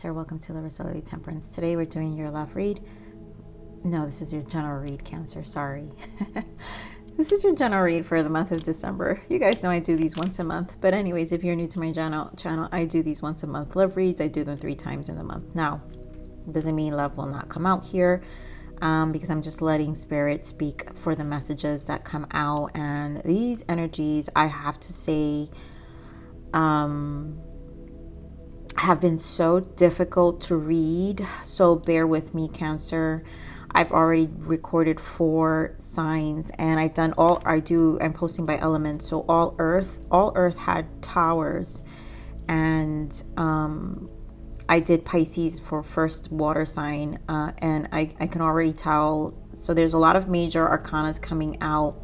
Cancer, welcome to Larisa Lili Temperance. Today we're doing your love read. No, this is your general read, Cancer, sorry. This is your general read for the month of December. You guys know I do these once a month. But anyways, if you're new to my channel, I do these once a month love reads. I do them 3 times in the month. Now, doesn't mean love will not come out here because I'm just letting Spirit speak for the messages that come out. And these energies, I have to say, have been so difficult to read, so bear with me, Cancer. I've already recorded 4 signs, and I'm posting by element. So all earth had towers, and I did Pisces for first water sign, and I can already tell. So there's a lot of major arcanas coming out,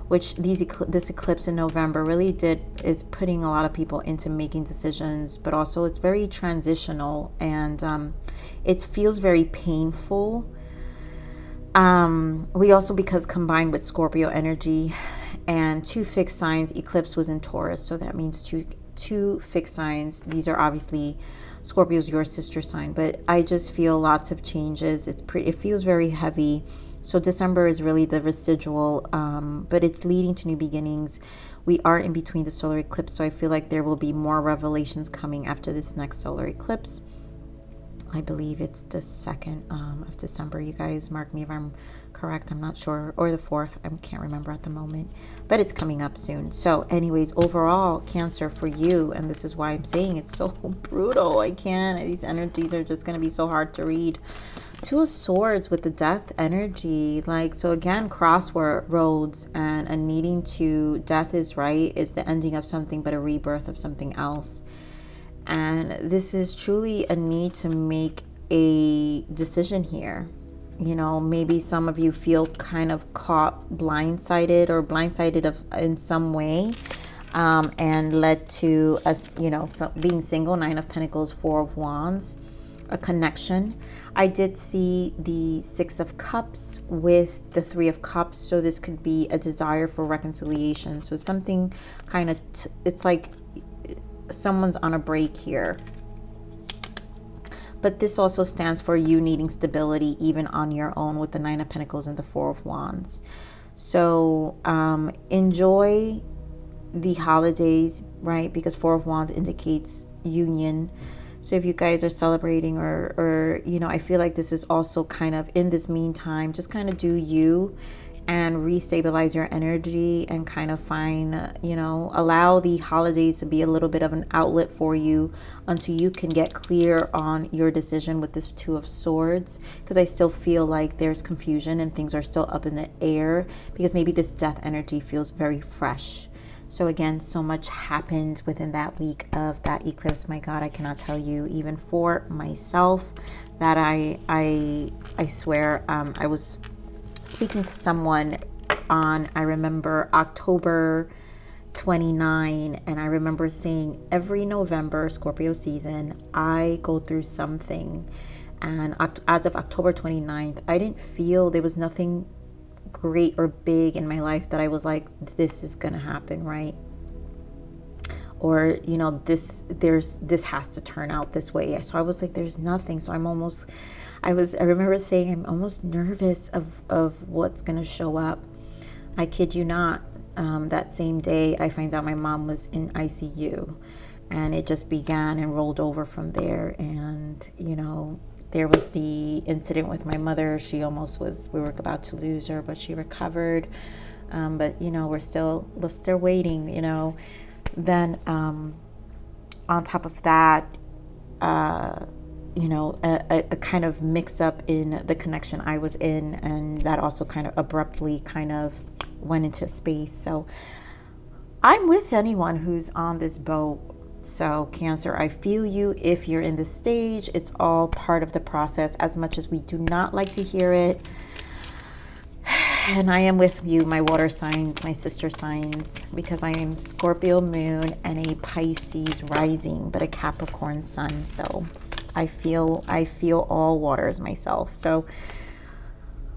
which this eclipse in November really is putting a lot of people into making decisions, but also it's very transitional, and it feels very painful. We also, because combined with Scorpio energy and 2 fixed signs, eclipse was in Taurus, so that means two fixed signs. These are obviously Scorpio's your sister sign, but I just feel lots of changes. It feels very heavy. So December is really the residual, but it's leading to new beginnings. We are in between the solar eclipse, so I feel like there will be more revelations coming after this next solar eclipse. I believe it's the 2nd of December. You guys mark me if I'm correct. I'm not sure. Or the 4th. I can't remember at the moment. But it's coming up soon. So anyways, overall, Cancer, for you, and this is why I'm saying it's so brutal. I can't. These energies are just going to be so hard to read. 2 of Swords with the death energy. So again, crossroads and a needing to, death is right, is the ending of something, but a rebirth of something else. And this is truly a need to make a decision here. You know, maybe some of you feel kind of caught blindsided in some way, and led to us, being single, 9 of Pentacles, 4 of Wands, a connection. I did see the 6 of Cups with the 3 of Cups, so this could be a desire for reconciliation. So something kind of, it's like someone's on a break here. But this also stands for you needing stability even on your own with the 9 of Pentacles and the 4 of Wands. So enjoy the holidays, right? Because 4 of Wands indicates union. So if you guys are celebrating or I feel like this is also kind of in this meantime, just kind of do you and restabilize your energy and kind of find, allow the holidays to be a little bit of an outlet for you until you can get clear on your decision with this 2 of Swords. Because I still feel like there's confusion and things are still up in the air because maybe this death energy feels very fresh. So again, so much happened within that week of that eclipse. My God, I cannot tell you, even for myself, that I swear, I was speaking to someone on, I remember October 29, and I remember saying every November, Scorpio season, I go through something. And as of October 29th, I didn't feel there was nothing great or big in my life that I was like, this is gonna happen, right? Or this has to turn out this way. So I was like, there's nothing. So I remember saying I'm almost nervous of what's gonna show up. I kid you not, that same day I find out my mom was in ICU, and it just began and rolled over from there. And there was the incident with my mother. We were about to lose her, but she recovered. But we're still waiting, Then on top of that, a kind of mix up in the connection I was in, and that also kind of abruptly kind of went into space. So I'm with anyone who's on this boat. So Cancer, I feel you if you're in this stage. It's all part of the process, as much as we do not like to hear it. And I am with you, my water signs, my sister signs, because I am Scorpio moon and a Pisces rising, but a Capricorn sun. So I feel all waters myself. So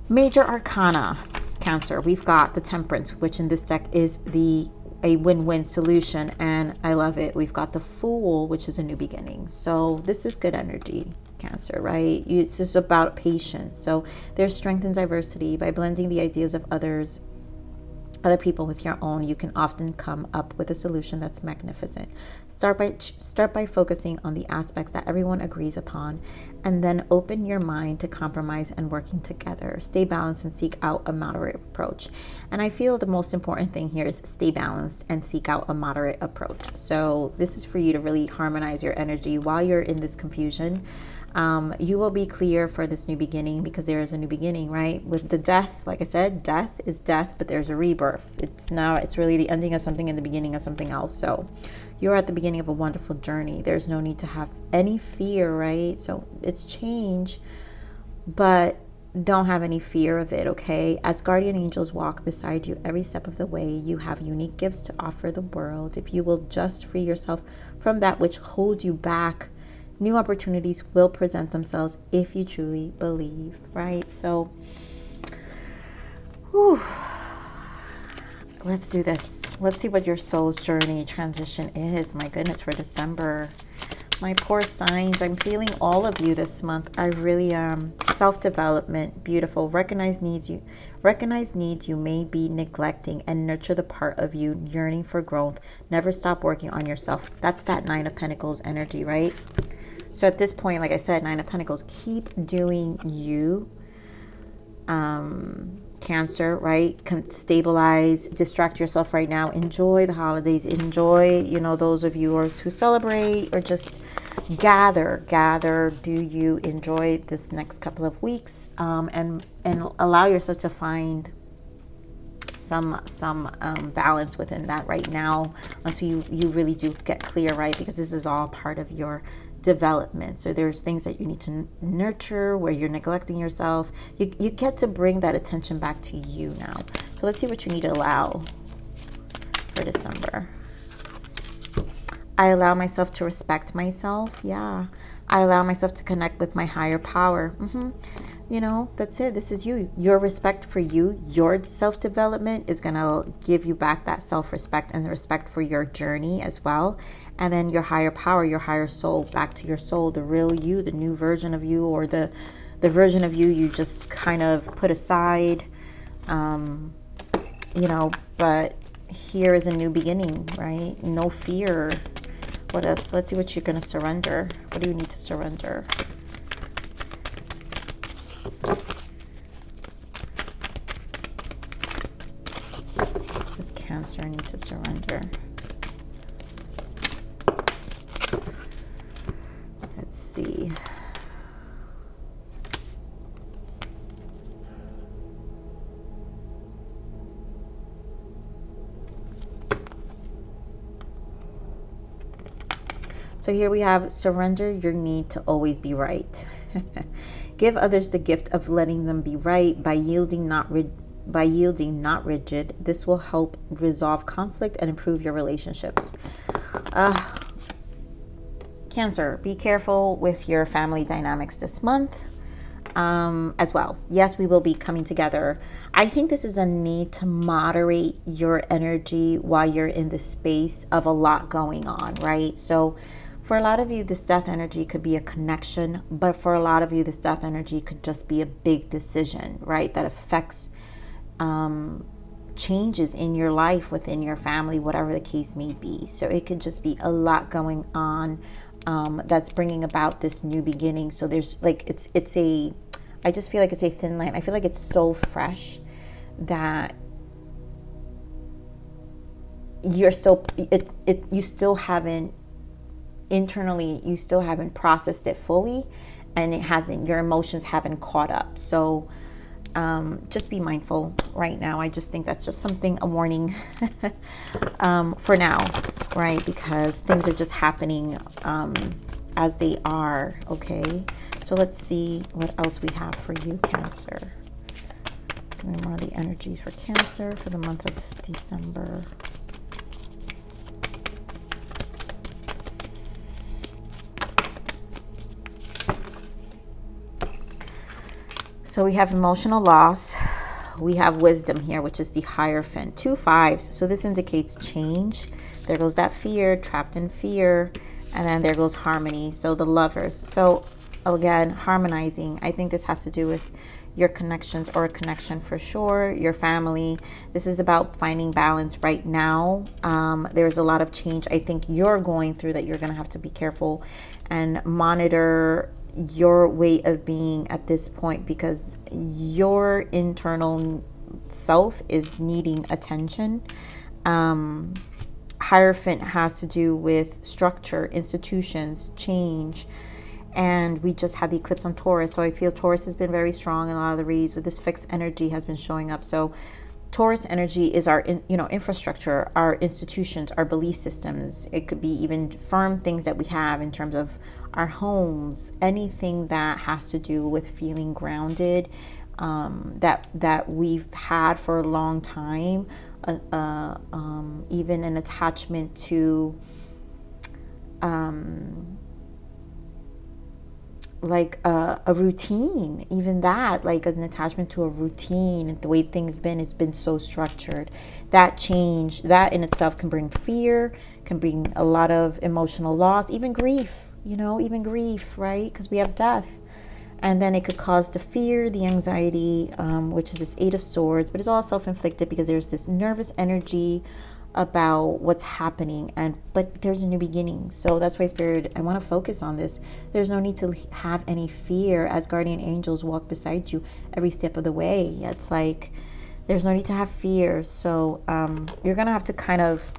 major arcana, Cancer, we've got the Temperance, which in this deck is the a win-win solution, and I love it. We've got the Fool, which is a new beginning. So this is good energy, Cancer, right? It's just about patience. So there's strength and diversity. By blending the ideas of other people with your own, you can often come up with a solution that's magnificent. Start by focusing on the aspects that everyone agrees upon, and then open your mind to compromise and working together. Stay balanced and seek out a moderate approach. And I feel the most important thing here is stay balanced and seek out a moderate approach. So this is for you to really harmonize your energy while you're in this confusion. You will be clear for this new beginning, because there is a new beginning, right? With the death, like I said, death is death, but there's a rebirth. It's really the ending of something and the beginning of something else. So you're at the beginning of a wonderful journey. There's no need to have any fear, right? So it's change, but don't have any fear of it, okay? As guardian angels walk beside you every step of the way, you have unique gifts to offer the world. If you will just free yourself from that which holds you back, new opportunities will present themselves if you truly believe, right? So, let's do this. Let's see what your soul's journey transition is. My goodness, for December. My poor signs, I'm feeling all of you this month. I really am. Self-development, beautiful. Recognize needs you may be neglecting, and nurture the part of you yearning for growth. Never stop working on yourself. That's that Nine of Pentacles energy, right? So at this point, like I said, Nine of Pentacles, keep doing you, Cancer, right? Stabilize, distract yourself right now. Enjoy the holidays. Enjoy, those of you who celebrate, or just gather. Do you enjoy this next couple of weeks, and allow yourself to find some balance within that right now, until you really do get clear, right? Because this is all part of your development. So there's things that you need to nurture where you're neglecting yourself. You get to bring that attention back to you now. So let's see what you need to allow for December. I allow myself to respect myself. Yeah. I allow myself to connect with my higher power. That's it. This is you. Your respect for you, your self-development is going to give you back that self-respect and respect for your journey as well. And then your higher power, your higher soul, back to your soul, the real you, the new version of you, or the version of you just kind of put aside, but here is a new beginning, right? No fear. What else? Let's see what you're going to surrender. What do you need to surrender? Does Cancer need to surrender? Let's see. So here we have surrender your need to always be right. Give others the gift of letting them be right by yielding, not rigid. This will help resolve conflict and improve your relationships. Cancer, be careful with your family dynamics this month as well. Yes, we will be coming together. I think this is a need to moderate your energy while you're in the space of a lot going on, right? So for a lot of you, this death energy could be a connection, but for a lot of you, this death energy could just be a big decision, right? That affects changes in your life, within your family, whatever the case may be. So it could just be a lot going on that's bringing about this new beginning. So there's like, I just feel like it's a thin line. I feel like it's so fresh that you still haven't processed it fully, and your emotions haven't caught up. So just be mindful right now. I just think that's just a warning for now, right? Because things are just happening as they are, okay? So let's see what else we have for you, Cancer. What are the energies for Cancer for the month of December? So we have emotional loss, we have wisdom here, which is the Hierophant. 2 5s. So this indicates change. There goes that fear, trapped in fear. And then there goes harmony. So the Lovers. So again, harmonizing. I think this has to do with your connections, or a connection for sure, your family. This is about finding balance right now. There's a lot of change I think you're going through that you're going to have to be careful and monitor your way of being at this point, because your internal self is needing attention. Hierophant has to do with structure, institutions, change. And we just had the eclipse on Taurus. So I feel Taurus has been very strong in a lot of the reads. With this fixed energy has been showing up. So Taurus energy is our, infrastructure, our institutions, our belief systems. It could be even firm things that we have in terms of our homes, anything that has to do with feeling grounded, that we've had for a long time. Even an attachment to like a routine, even that, like an attachment to a routine, the way things been, it's been so structured. That change, that in itself can bring fear, can bring a lot of emotional loss, even grief, right? Because we have death. And then it could cause the fear, the anxiety, which is this 8 of Swords, but it's all self-inflicted because there's this nervous energy about what's happening, but there's a new beginning. So that's why, Spirit, I want to focus on this. There's no need to have any fear as guardian angels walk beside you every step of the way. It's like there's no need to have fear. So you're gonna have to kind of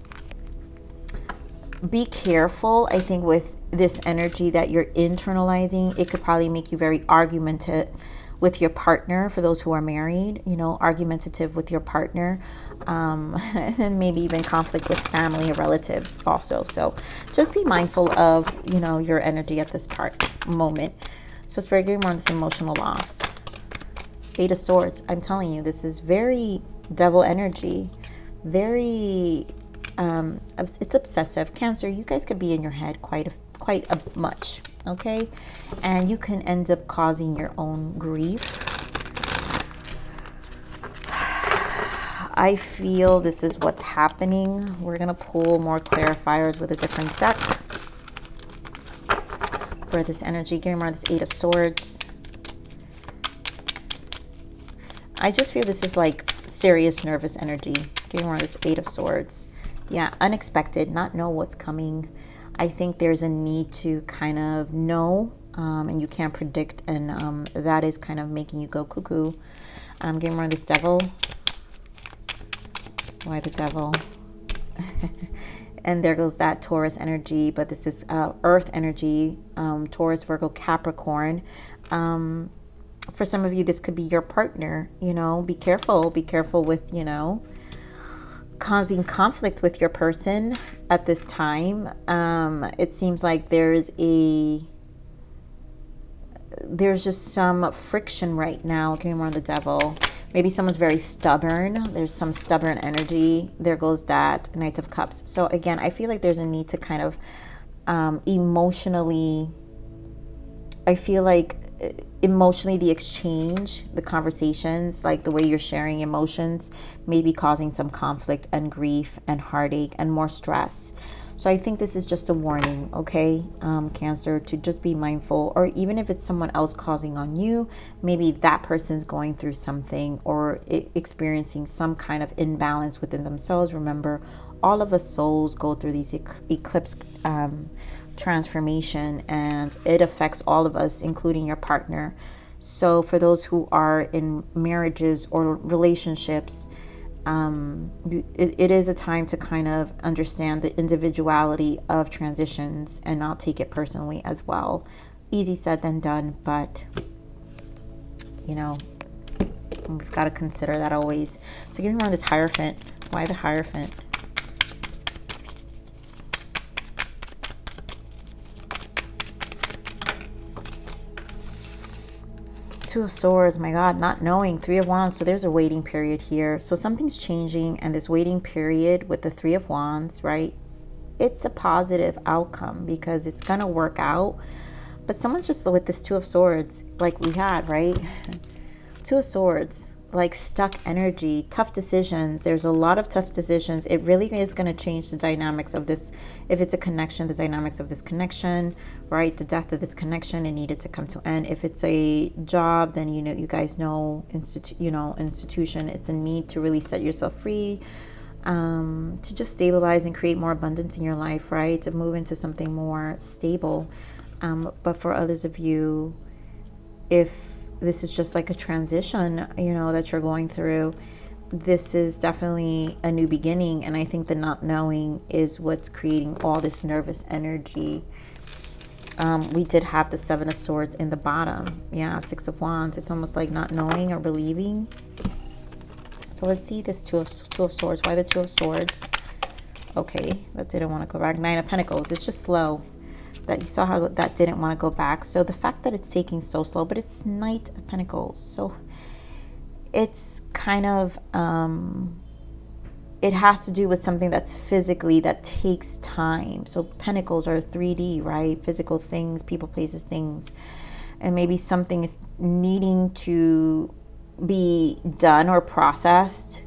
be careful, I think, with this energy that you're internalizing. It could probably make you very argumentative with your partner, for those who are married, argumentative with your partner, and maybe even conflict with family or relatives also. So just be mindful of, your energy at this moment. So Spirit, give me more on this emotional loss. 8 of Swords. I'm telling you, this is very devil energy, very, it's obsessive. Cancer, you guys could be in your head quite much, okay? And you can end up causing your own grief. I feel this is what's happening. We're gonna pull more clarifiers with a different deck for this energy. Give me more of this 8 of Swords. I just feel this is like serious nervous energy. Give me more of this 8 of Swords. Yeah, unexpected, not know what's coming. I think there's a need to kind of know, and you can't predict, and that is kind of making you go cuckoo. I'm getting more of this Devil. Why the Devil? And there goes that Taurus energy, but this is Earth energy, Taurus, Virgo, Capricorn. For some of you, this could be your partner. Be careful with, causing conflict with your person at this time. It seems like there's just some friction right now. Give me more on the Devil. Maybe someone's very stubborn. There's some stubborn energy. There goes that Knight of Cups. So again, I feel like there's a need to kind of emotionally, I feel like emotionally the exchange, the conversations, like the way you're sharing emotions may be causing some conflict and grief and heartache and more stress. So I think this is just a warning, okay, Cancer, to just be mindful. Or even if it's someone else causing on you, maybe that person's going through something or experiencing some kind of imbalance within themselves. Remember, all of us souls go through these eclipse transformation, and it affects all of us, including your partner. So for those who are in marriages or relationships, it is a time to kind of understand the individuality of transitions and not take it personally as well. Easy said than done, but we've got to consider that always. So give me more on this Hierophant. Why the Hierophant? Two of Swords, my God, not knowing. 3 of Wands, so there's a waiting period here. So something's changing, and this waiting period with the 3 of Wands, right? It's a positive outcome because it's going to work out. But someone's just with this 2 of Swords, like we had, right? 2 of Swords. like stuck energy, tough decisions. There's a lot of tough decisions. It really is going to change the dynamics of this. If it's a connection, the dynamics of this connection, right? The death of this connection, it needed to come to an end. If it's a job, then you guys know, institution, it's a need to really set yourself free, to just stabilize and create more abundance in your life, right? To move into something more stable. But for others of you, if this is just like a transition, that you're going through, this is definitely a new beginning. And I think the not knowing is what's creating all this nervous energy. We did have the Seven of Swords in the bottom. Yeah, Six of Wands. It's almost like not knowing or believing. So let's see this Two of Swords. Why the Two of Swords? Okay, that didn't want to go back. Nine of Pentacles. It's just slow. That you saw how that didn't want to go back. So the fact that it's taking so slow, but it's Knight of Pentacles. So it's kind of, it has to do with something that's physically, that takes time. So Pentacles are 3D, right? Physical things, people, places, things. And maybe something is needing to be done or processed.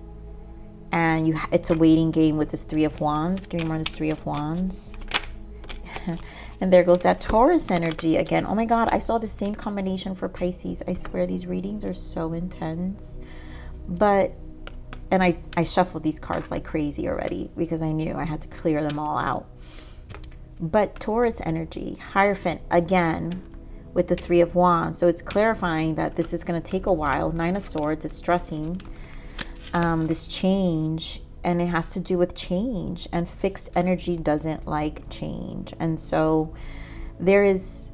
And it's a waiting game with this Three of Wands. Give me more of this Three of Wands. And there goes that Taurus energy again. Oh my God, I saw the same combination for Pisces. I swear these readings are so intense. And I shuffled these cards like crazy already because I knew I had to clear them all out. But Taurus energy, Hierophant again with the Three of Wands. So it's clarifying that this is going to take a while. Nine of Swords is stressing this change. And it has to do with change, and fixed energy doesn't like change. And so there is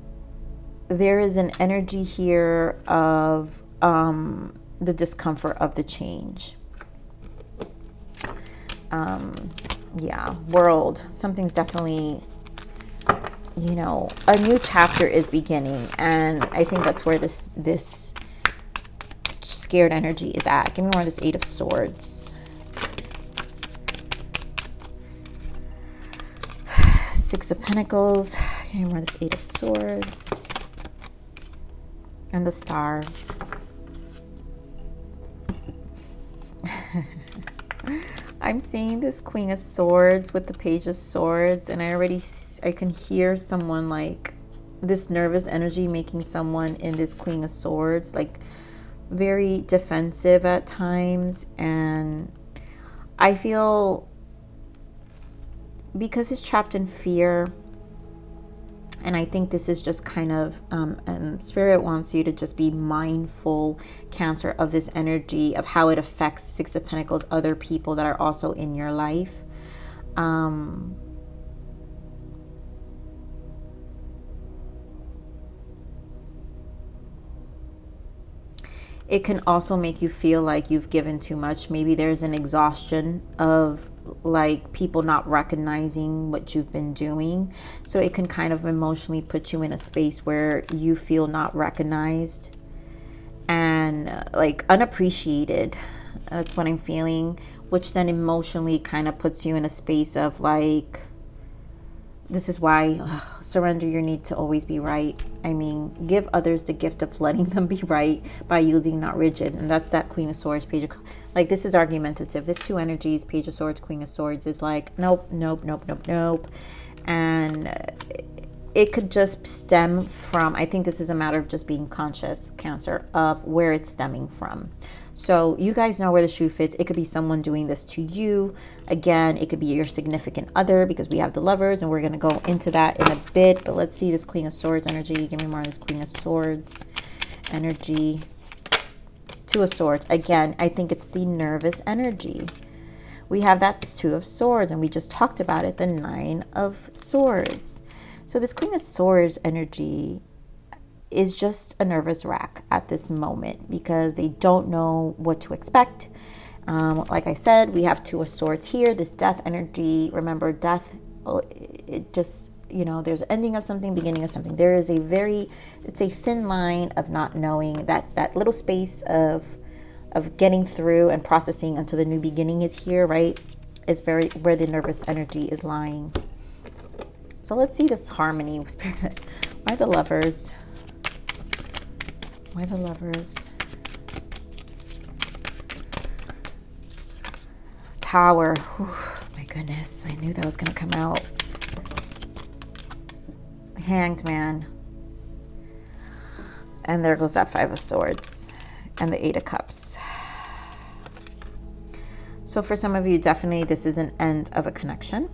an energy here of the discomfort of the change. Yeah, World. Something's definitely, a new chapter is beginning. And I think that's where this scared energy is at. Give me more of this Eight of Swords. Six of Pentacles. Okay, more of this Eight of Swords. And the Star. I'm seeing this Queen of Swords with the Page of Swords. And I can hear someone like this nervous energy making someone in this Queen of Swords like very defensive at times. And I feel, because it's trapped in fear, and I think this is just kind of, and Spirit wants you to just be mindful, Cancer, of this energy, of how it affects Six of Pentacles, other people that are also in your life. It can also make you feel like you've given too much. Maybe there's an exhaustion of like people not recognizing what you've been doing. So it can kind of emotionally put you in a space where you feel not recognized and like unappreciated. That's what I'm feeling, which then emotionally kind of puts you in a space of like, this is why surrender your need to always be right. I mean, give others the gift of letting them be right by yielding, not rigid. And that's that Queen of Swords, Page of, like, this is argumentative. This two energies, Page of Swords, Queen of Swords, is like, nope, nope, nope, nope, nope. And it could just stem from, I think this is a matter of just being conscious, Cancer, of where it's stemming from. So you guys know where the shoe fits. It could be someone doing this to you. Again, it could be your significant other, because we have the Lovers, and we're going to go into that in a bit. But let's see this Queen of Swords energy. Give me more of this Queen of Swords energy. Two of Swords. Again, I think it's the nervous energy. We have that Two of Swords, and we just talked about it, the Nine of Swords. So this Queen of Swords energy is just a nervous wreck at this moment because they don't know what to expect. Like I said, we have Two of Swords here, this death energy. Remember, death, it just, you know, there's ending of something, beginning of something. There is it's a thin line of not knowing, that little space of getting through and processing until the new beginning is here, right? Is very where the nervous energy is lying. So let's see this harmony with Spirit. Why the Lovers? Why the Lovers? Tower. Whew, my goodness, I knew that was going to come out. Hanged Man. And there goes that Five of Swords and the Eight of Cups. So for some of you, definitely this is an end of a connection.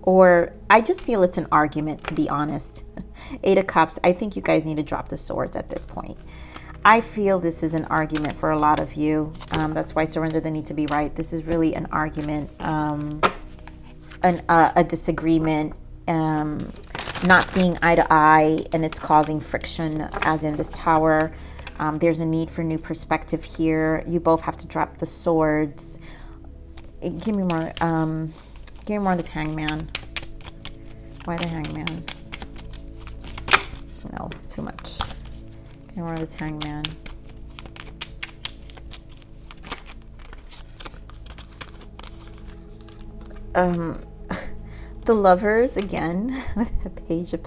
Or I just feel it's an argument, to be honest. Eight of Cups, I think you guys need to drop the swords at this point. I feel this is an argument for a lot of you. That's why surrender the need to be right. This is really an argument, a disagreement, not seeing eye to eye, and it's causing friction, as in this Tower. There's a need for new perspective here. You both have to drop the swords. Give me more. Give me more of this Hangman. Why the Hangman? No, too much. Give me more of this Hangman. The Lovers again with the Page of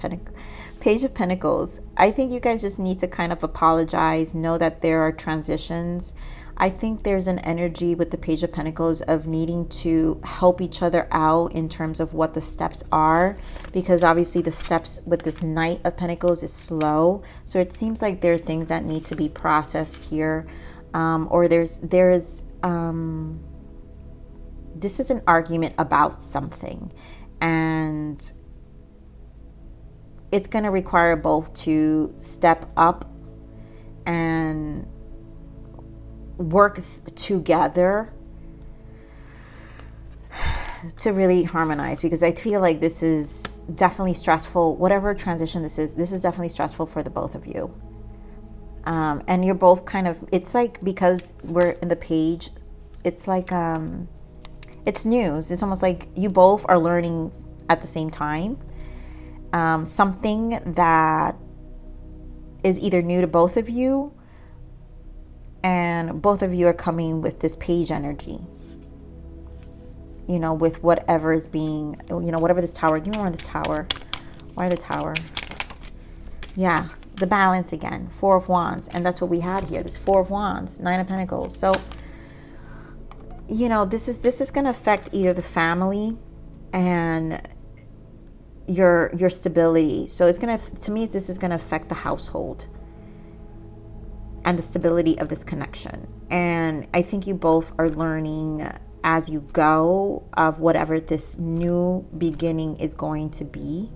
Pentacles. I think you guys just need to kind of apologize, know that there are transitions. I think there's an energy with the Page of Pentacles of needing to help each other out in terms of what the steps are, because obviously the steps with this Knight of Pentacles is slow. So it seems like there are things that need to be processed here, or this is an argument about something, and it's going to require both to step up and work together to really harmonize, because I feel like this is definitely stressful. Whatever transition this is definitely stressful for the both of you. And you're both kind of, it's like, because we're in the Page, it's like, it's news. It's almost like you both are learning at the same time. Something that is either new to both of you, and both of you are coming with this Page energy, you know, with whatever is being, you know, whatever this Tower. Give me more of this Tower. Why the Tower? Yeah, the balance again. Four of Wands. And that's what we had here. This Four of Wands, Nine of Pentacles. So, you know, this is going to affect either the family and your stability. So it's going to me, this is going to affect the household and the stability of this connection. And I think you both are learning as you go of whatever this new beginning is going to be.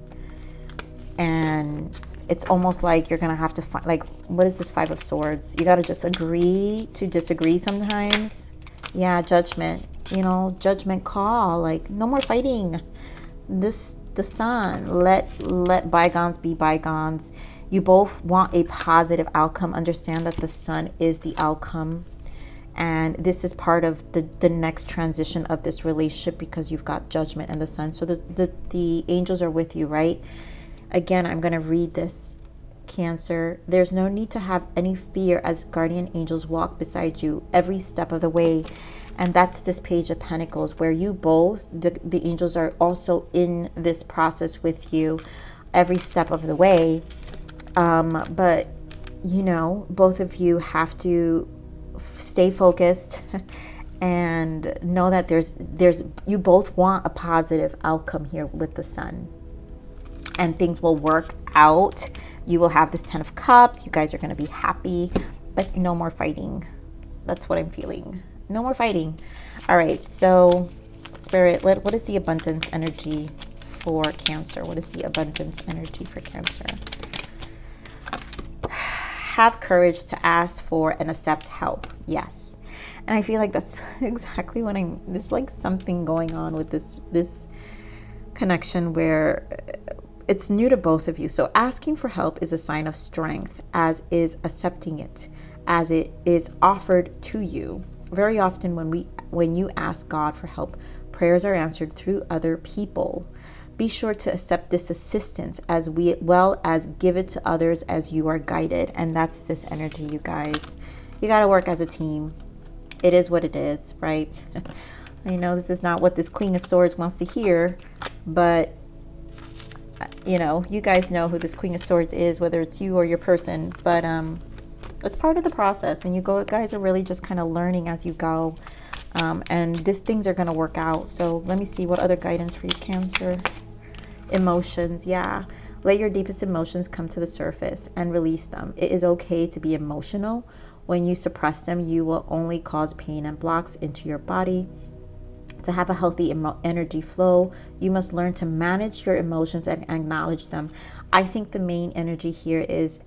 And it's almost like you're going to have to find, like, what is this Five of Swords? You got to just agree to disagree sometimes. Yeah, judgment, you know, judgment call, like no more fighting. The Sun, let bygones be bygones. You both want a positive outcome. Understand that the Sun is the outcome, and this is part of the next transition of this relationship, because you've got Judgment and the Sun. So the angels are with you, right? Again, I'm going to read this, Cancer. There's no need to have any fear as guardian angels walk beside you every step of the way. And that's this Page of Pentacles, where you both, the angels are also in this process with you every step of the way. But, you know, both of you have to stay focused and know that you both want a positive outcome here with the Sun. And things will work out. You will have this Ten of Cups. You guys are going to be happy, but no more fighting. That's what I'm feeling. No more fighting. All right, so Spirit, what is the abundance energy for Cancer? What is the abundance energy for Cancer? Have courage to ask for and accept help. Yes. And I feel like that's exactly what there's like something going on with this connection where it's new to both of you. So asking for help is a sign of strength, as is accepting it, as it is offered to you. Very often when you ask God for help, prayers are answered through other people. Be sure to accept this assistance as well as give it to others as you are guided. And that's this energy, you guys. You got to work as a team. It is what it is, right? I know this is not what this Queen of Swords wants to hear, but you know, you guys know who this Queen of Swords is, whether it's you or your person, but it's part of the process, and you guys are really just kind of learning as you go. And these things are going to work out. So let me see what other guidance for you, Cancer. Emotions, yeah. Let your deepest emotions come to the surface and release them. It is okay to be emotional. When you suppress them, you will only cause pain and blocks into your body. To have a healthy energy flow, you must learn to manage your emotions and acknowledge them. I think the main energy here is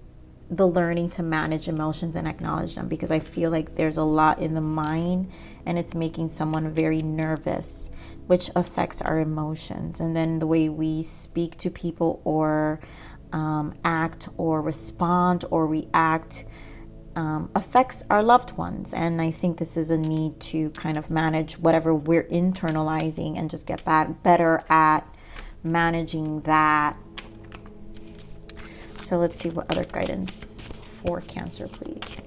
the learning to manage emotions and acknowledge them, because I feel like there's a lot in the mind and it's making someone very nervous, which affects our emotions. And then the way we speak to people or act or respond or react affects our loved ones. And I think this is a need to kind of manage whatever we're internalizing and just get better at managing that. So let's see what other guidance for Cancer, please.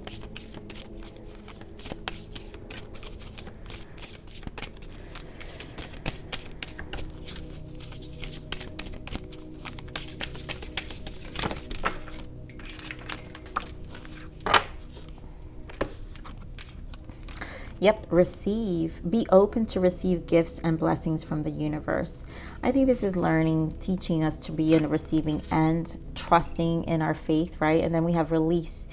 Yep, receive. Be open to receive gifts and blessings from the universe. I think this is learning, teaching us to be in the receiving end, trusting in our faith, right? And then we have release.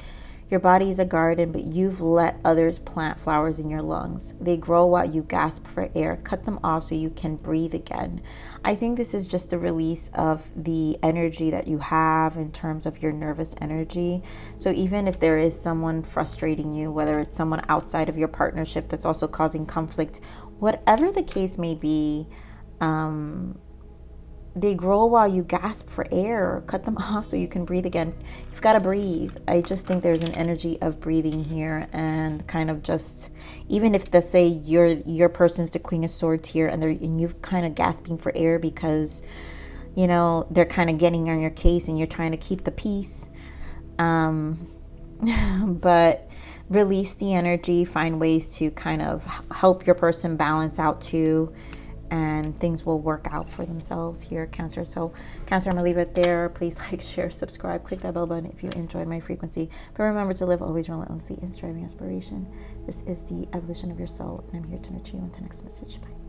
Your body is a garden, but you've let others plant flowers in your lungs. They grow while you gasp for air. Cut them off so you can breathe again. I think this is just the release of the energy that you have in terms of your nervous energy. So even if there is someone frustrating you, whether it's someone outside of your partnership that's also causing conflict, whatever the case may be, they grow while you gasp for air. Cut them off so you can breathe again. You've got to breathe. I just think there's an energy of breathing here, and kind of just, even if, let's say your person's the Queen of Swords here, and you're kind of gasping for air because, you know, they're kind of getting on your case and you're trying to keep the peace. But release the energy, find ways to kind of help your person balance out too, and things will work out for themselves here, Cancer. So Cancer, I'm gonna leave it there. Please like, share, subscribe, click that bell button if you enjoyed my frequency. But remember to live always relentlessly in striving aspiration. This is the evolution of your soul, and I'm here to nurture you. Until next message. Bye.